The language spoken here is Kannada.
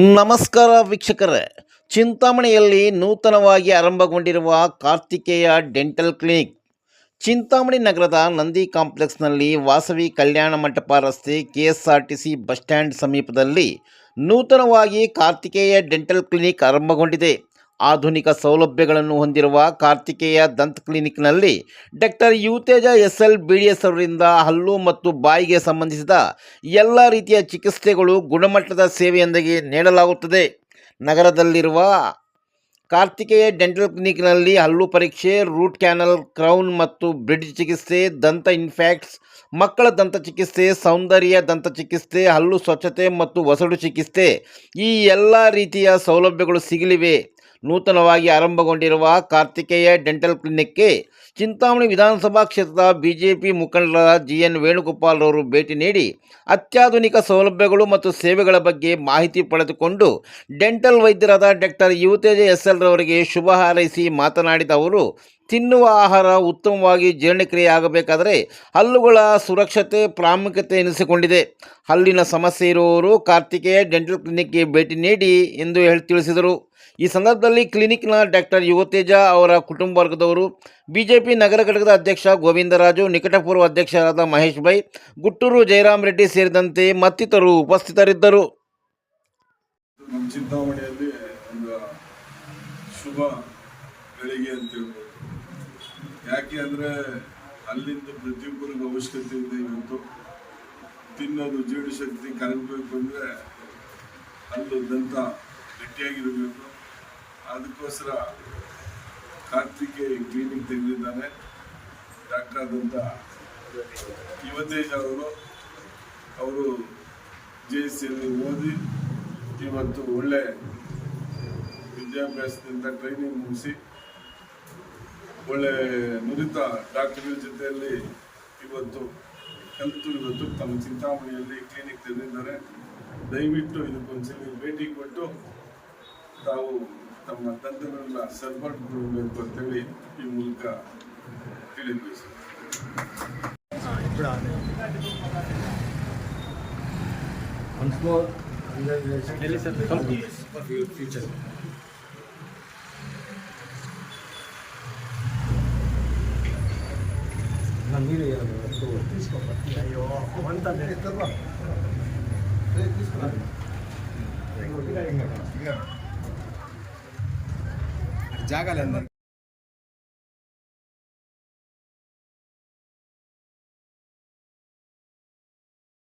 ನಮಸ್ಕಾರ ವೀಕ್ಷಕರೇ, ಚಿಂತಾಮಣಿಯಲ್ಲಿ ನೂತನವಾಗಿ ಆರಂಭಗೊಂಡಿರುವ ಕಾರ್ತಿಕೇಯ ಡೆಂಟಲ್ ಕ್ಲಿನಿಕ್ ಚಿಂತಾಮಣಿ ನಗರದ ನಂದಿ ಕಾಂಪ್ಲೆಕ್ಸ್ನಲ್ಲಿ ವಾಸವಿ ಕಲ್ಯಾಣ ಮಂಟಪ ರಸ್ತೆ ಕೆಎಸ್ಆರ್ಟಿಸಿ ಬಸ್ ಸ್ಟ್ಯಾಂಡ್ ಸಮೀಪದಲ್ಲಿ ನೂತನವಾಗಿ ಕಾರ್ತಿಕೇಯ ಡೆಂಟಲ್ ಕ್ಲಿನಿಕ್ ಆರಂಭಗೊಂಡಿದೆ. ಆಧುನಿಕ ಸೌಲಭ್ಯಗಳನ್ನು ಹೊಂದಿರುವ ಕಾರ್ತಿಕೇಯ ದಂತ ಕ್ಲಿನಿಕ್ನಲ್ಲಿ ಡಾಕ್ಟರ್ ಯುತೇಜ ಎಸ್ಎಲ್ BDS ಅವರಿಂದ ಹಲ್ಲು ಮತ್ತು ಬಾಯಿಗೆ ಸಂಬಂಧಿಸಿದ ಎಲ್ಲ ರೀತಿಯ ಚಿಕಿತ್ಸೆಗಳು ಗುಣಮಟ್ಟದ ಸೇವೆಯೊಂದಿಗೆ ನೀಡಲಾಗುತ್ತದೆ. ನಗರದಲ್ಲಿರುವ ಕಾರ್ತಿಕೇಯ ಡೆಂಟಲ್ ಕ್ಲಿನಿಕ್ನಲ್ಲಿ ಹಲ್ಲು ಪರೀಕ್ಷೆ, ರೂಟ್ ಕ್ಯಾನಲ್, ಕ್ರೌನ್ ಮತ್ತು ಬ್ರಿಡ್ಜ್ ಚಿಕಿತ್ಸೆ, ದಂತ ಇನ್ಫೆಕ್ಟ್ಸ್, ಮಕ್ಕಳ ದಂತ ಚಿಕಿತ್ಸೆ, ಸೌಂದರ್ಯ ದಂತ ಚಿಕಿತ್ಸೆ, ಹಲ್ಲು ಸ್ವಚ್ಛತೆ ಮತ್ತು ವಸಡು ಚಿಕಿತ್ಸೆ ಈ ಎಲ್ಲ ರೀತಿಯ ಸೌಲಭ್ಯಗಳು ಸಿಗಲಿವೆ. ನೂತನವಾಗಿ ಆರಂಭಗೊಂಡಿರುವ ಕಾರ್ತಿಕೇಯ ಡೆಂಟಲ್ ಕ್ಲಿನಿಕ್ಗೆ ಚಿಂತಾಮಣಿ ವಿಧಾನಸಭಾ ಕ್ಷೇತ್ರದ ಬಿಜೆಪಿ ಮುಖಂಡರಾದ GN ವೇಣುಗೋಪಾಲ್ ಅವರು ಭೇಟಿ ನೀಡಿ ಅತ್ಯಾಧುನಿಕ ಸೌಲಭ್ಯಗಳು ಮತ್ತು ಸೇವೆಗಳ ಬಗ್ಗೆ ಮಾಹಿತಿ ಪಡೆದುಕೊಂಡು ಡೆಂಟಲ್ ವೈದ್ಯರಾದ ಡಾಕ್ಟರ್ ಯುತೇಜ SL ರವರಿಗೆ ಶುಭ ಹಾರೈಸಿ ಮಾತನಾಡಿದ ಅವರು, ತಿನ್ನುವ ಆಹಾರ ಉತ್ತಮವಾಗಿ ಜೀರ್ಣಕ್ರಿಯೆ ಆಗಬೇಕಾದರೆ ಹಲ್ಲುಗಳ ಸುರಕ್ಷತೆ ಪ್ರಾಮುಖ್ಯತೆ ಎನಿಸಿಕೊಂಡಿದೆ. ಹಲ್ಲಿನ ಸಮಸ್ಯೆ ಇರುವವರು ಕಾರ್ತಿಕೇಯ ಡೆಂಟಲ್ ಕ್ಲಿನಿಕ್ಗೆ ಭೇಟಿ ನೀಡಿ ಎಂದು ತಿಳಿಸಿದರು. ಈ ಸಂದರ್ಭದಲ್ಲಿ ಕ್ಲಿನಿಕ್ನ ಡಾಕ್ಟರ್ ಯುವತೇಜ ಅವರ ಕುಟುಂಬ ವರ್ಗದವರು, ಬಿಜೆಪಿ ನಗರ ಘಟಕದ ಅಧ್ಯಕ್ಷ ಗೋವಿಂದರಾಜು, ನಿಕಟಪೂರ್ವ ಅಧ್ಯಕ್ಷರಾದ ಮಹೇಶ್ ಬೈ, ಗುಟ್ಟೂರು ಜಯರಾಮ್ ರೆಡ್ಡಿ ಸೇರಿದಂತೆ ಮತ್ತಿತರರು ಉಪಸ್ಥಿತರಿದ್ದರು. ನಮ್ಮ ಚಿಂತಾಮಣಿಯಲ್ಲಿ ಒಂದು ಶುಭ ಗಳಿಗೆ ಅಂತ ಹೇಳ್ಬೋದು. ಯಾಕೆ ಅಂದರೆ ಅಲ್ಲಿಂದ ಪ್ರತಿಯೊಬ್ಬರಿಗೂ ಅವಶ್ಯಕತೆ ಇದೆ. ಇವತ್ತು ತಿನ್ನೋದು ಜೀರ್ಣಶಕ್ತಿ ಕರಗಬೇಕು ಅಂದರೆ ಅಲ್ಲೂ ದಂತ ಗಟ್ಟಿಯಾಗಿರಬೇಕು. ಅದಕ್ಕೋಸ್ಕರ ಕಾರ್ತಿಕೇಯ ಕ್ಲಿನಿಕ್ ತೆಗೆದಿದ್ದಾನೆ ಡಾಕ್ಟರ್ ಆದಂಥ ಯುವತೇಜ ಅವರು JSCಯಲ್ಲಿ ಓದಿ ಇವತ್ತು ಒಳ್ಳೆ ವಿದ್ಯಾಭ್ಯಾಸದಿಂದ ಟ್ರೈನಿಂಗ್ ಮುಗಿಸಿ ಒಳ್ಳೆ ನುರಿತ ಡಾಕ್ಟರ್ಗಳ ಜೊತೆಯಲ್ಲಿ ಇವತ್ತು ತಮ್ಮ ಚಿಂತಾಮಣಿಯಲ್ಲಿ ಕ್ಲಿನಿಕ್ ತೆಗೆದಿದ್ದಾರೆ. ದಯವಿಟ್ಟು ಇದಕ್ಕೊಂದ್ಸಲಿ ಭೇಟಿ ಕೊಟ್ಟು ತಾವು ತಮ್ಮ ದಂತಗಳನ್ನ ಸರಿಪಡಿಸಿಕೊಳ್ಬೇಕು ಅಂತೇಳಿ ಈ ಮೂಲಕ ತಿಳಿಬಯಸುತ್ತೆ. ಜಾಗ